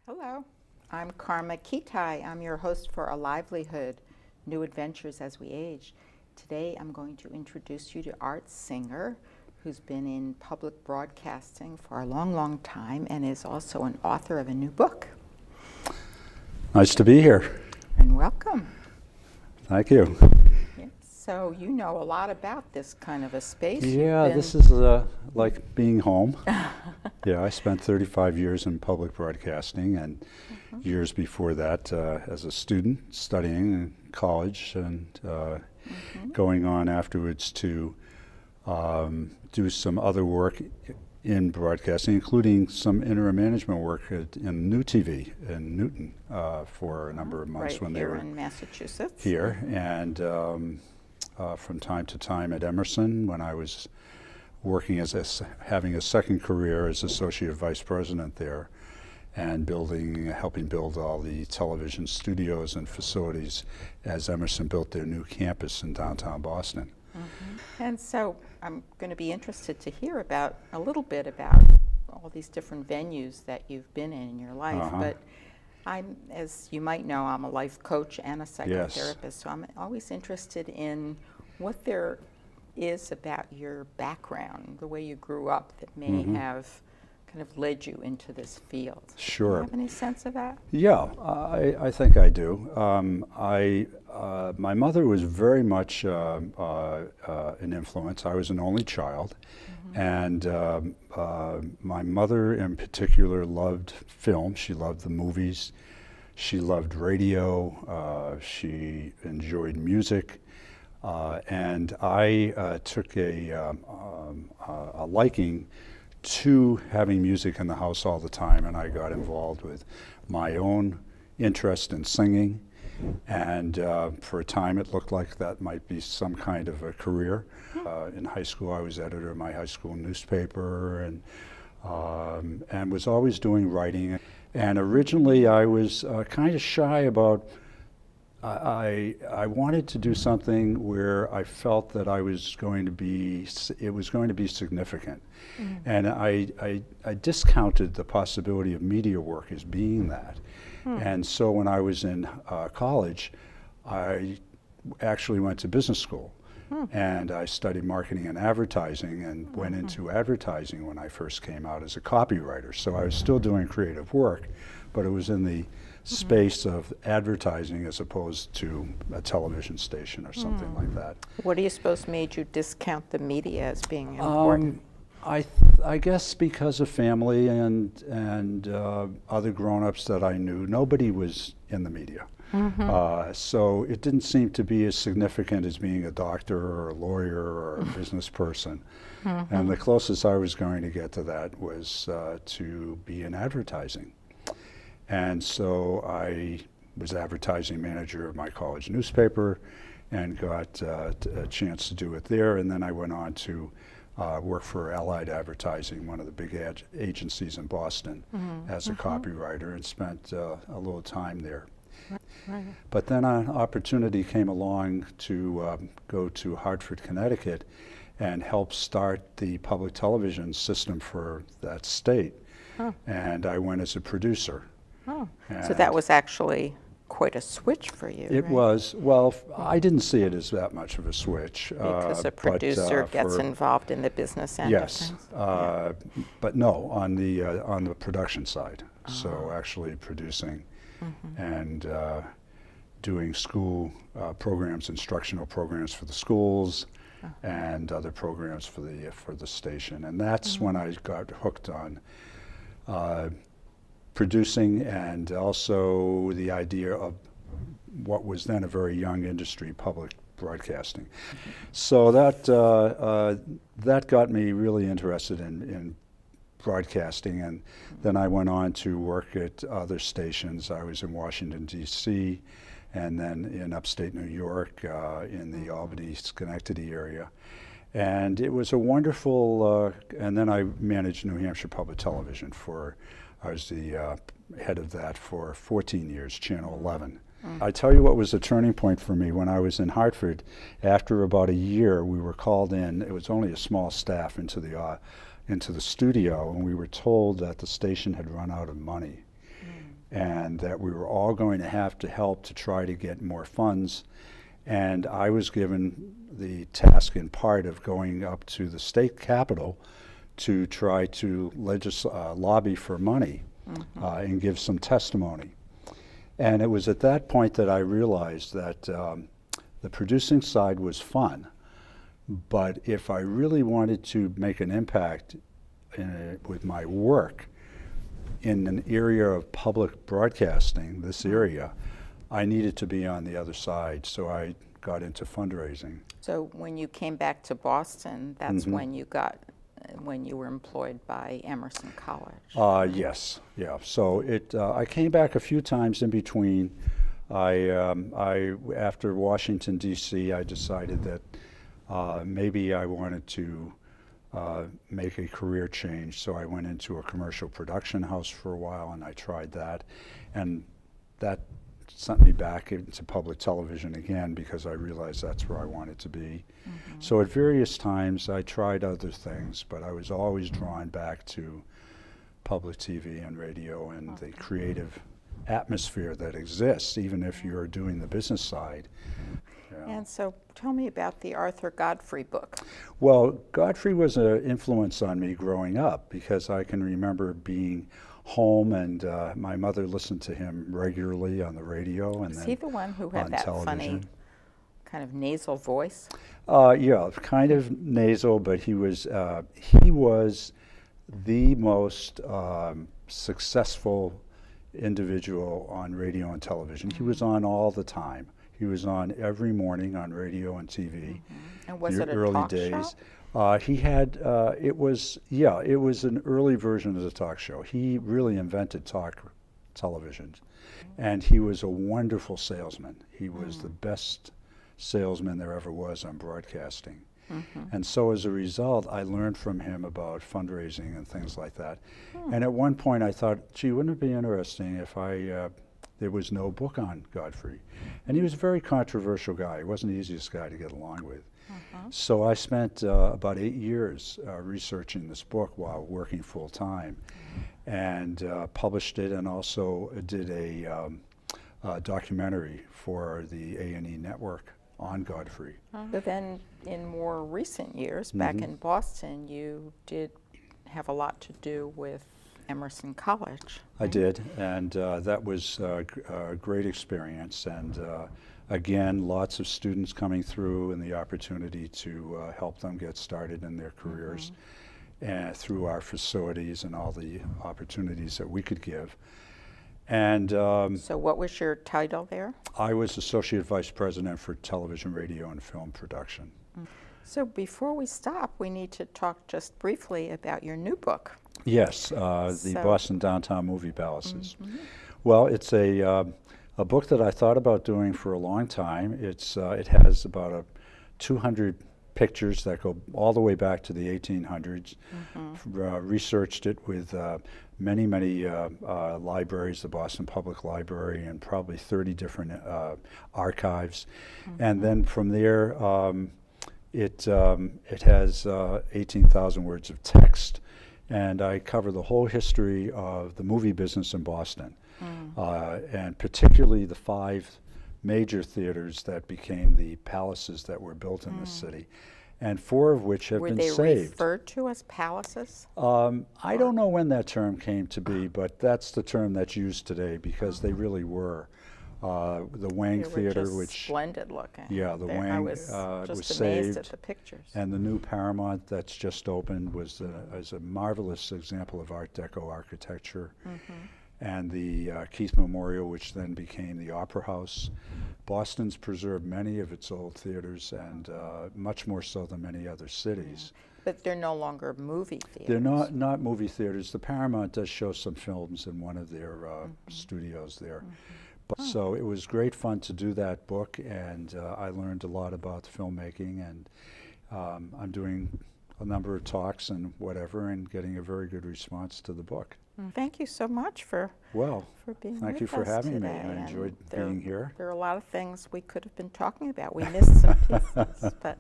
Hello, I'm Karma Kitaj. I'm your host for A Livelihood, New Adventures as We Age. Today I'm going to introduce you to Art Singer, who's been in public broadcasting for a long, long time and is also an author of a new book. Nice to be here. And welcome. Thank you. Yes, so you know a lot about this kind of a space. Yeah, this is like being home. Yeah, I spent 35 years in public broadcasting and years before that as a student studying in college and going on afterwards to do some other work in broadcasting, including some interim management work in New TV in Newton for a number of months when they were in Massachusetts. Here, and from time to time at Emerson when I was working having a second career as associate vice president there, and helping build all the television studios and facilities as Emerson built their new campus in downtown Boston. And so I'm going to be interested to hear a little bit about all these different venues that you've been in your life. But as you might know, I'm a life coach and a psychotherapist, so I'm always interested in what there is about your background, the way you grew up that may have kind of led you into this field. Sure. Do you have any sense of that? Yeah, I think I do. My mother was very much an influence. I was an only child, and my mother in particular loved film. She loved the movies. She loved radio. She enjoyed music. And I took a liking to having music in the house all the time, and I got involved with my own interest in singing, and for a time it looked like that might be some kind of a career. In high school I was editor of my high school newspaper, and was always doing writing. And originally I was kind of shy about I wanted to do something where I felt that it was going to be significant. And I discounted the possibility of media work as being that. And so when I was in college, I actually went to business school. And I studied marketing and advertising and went into advertising when I first came out as a copywriter. So I was still doing creative work, but it was in the space of advertising as opposed to a television station or something like that. What do you suppose made you discount the media as being important? I guess because of family and other grown-ups that I knew, nobody was in the media. So it didn't seem to be as significant as being a doctor or a lawyer or a business person. And the closest I was going to get to that was to be in advertising. And so I was advertising manager of my college newspaper and got a chance to do it there. And then I went on to work for Allied Advertising, one of the big agencies in Boston, as a copywriter, and spent a little time there. But then an opportunity came along to go to Hartford, Connecticut, and help start the public television system for that state. And I went as a producer. So that was actually quite a switch for you. It was. Well, I didn't see it as that much of a switch. Because a producer gets involved in the business end of things. But no, on the production side. So actually producing and doing school programs, instructional programs for the schools, and other programs for the station. And that's when I got hooked on producing, and also the idea of what was then a very young industry, public broadcasting. So that got me really interested in broadcasting, and then I went on to work at other stations. I was in Washington, D.C., and then in upstate New York, in the Albany, Schenectady area. And it was a wonderful, and then I managed New Hampshire Public Television I was the head of that for 14 years, Channel 11. I tell you what was a turning point for me when I was in Hartford. After about a year, we were called in. It was only a small staff into the studio, and we were told that the station had run out of money. and that we were all going to have to help to try to get more funds. And I was given the task in part of going up to the state capitol to try to lobby for money and give some testimony. And it was at that point that I realized that the producing side was fun, but if I really wanted to make an impact with my work in an area of public broadcasting, this area, I needed to be on the other side, so I got into fundraising. So when you came back to Boston, that's when you were employed by Emerson College. Yes, yeah. So I came back a few times in between. After Washington, D.C., I decided that maybe I wanted to make a career change. So I went into a commercial production house for a while, and I tried that. And that sent me back into public television again because I realized that's where I wanted to be. So at various times I tried other things, but I was always drawn back to public TV and radio and the creative atmosphere that exists, even if you're doing the business side. Yeah. And so tell me about the Arthur Godfrey book. Well, Godfrey was an influence on me growing up because I can remember being home and my mother listened to him regularly on the radio. And Is he the one who had that funny kind of nasal voice? Yeah, kind of nasal, but he was the most successful individual on radio and television. He was on all the time. He was on every morning on radio and TV. And was it a early talk days. show? He had, it was an early version of the talk show. He really invented talk television. And he was a wonderful salesman. He was the best salesman there ever was on broadcasting. And so as a result, I learned from him about fundraising and things like that. And at one point I thought, gee, wouldn't it be interesting if there was no book on Godfrey? And he was a very controversial guy. He wasn't the easiest guy to get along with. So I spent about 8 years researching this book while working full time, and published it, and also did a documentary for the A&E network on Godfrey. But then in more recent years, back in Boston, you did have a lot to do with Emerson College. I did, and that was a great experience. And again, lots of students coming through and the opportunity to help them get started in their careers through our facilities and all the opportunities that we could give. And so what was your title there? I was Associate Vice President for Television, Radio, and Film Production. So before we stop, we need to talk just briefly about your new book. Yes, the Boston Downtown Movie Palaces. Well, it's a book that I thought about doing for a long time. It has about 200 pictures that go all the way back to the 1800s. Researched it with many libraries, the Boston Public Library, and probably 30 different archives. And then from there, it has 18,000 words of text, and I cover the whole history of the movie business in Boston, and particularly the 5 major theaters that became the palaces that were built in the city, and 4 of which have been saved. Were they referred to as palaces? I don't know when that term came to be, but that's the term that's used today because they really were. The Wang Theater, just which splendid looking. Yeah, the Wang I was was amazed saved, at the pictures. and the new Paramount that's just opened was a marvelous example of Art Deco architecture. And the Keith Memorial, which then became the Opera House. Boston's preserved many of its old theaters, and much more so than many other cities. But they're no longer movie theaters. They're not movie theaters. The Paramount does show some films in one of their studios there. So it was great fun to do that book, and I learned a lot about filmmaking, and I'm doing a number of talks and whatever, and getting a very good response to the book. Thank you so much for being thank with you for us having today. me. I And enjoyed being here. There are a lot of things we could have been talking about. We missed some pieces, but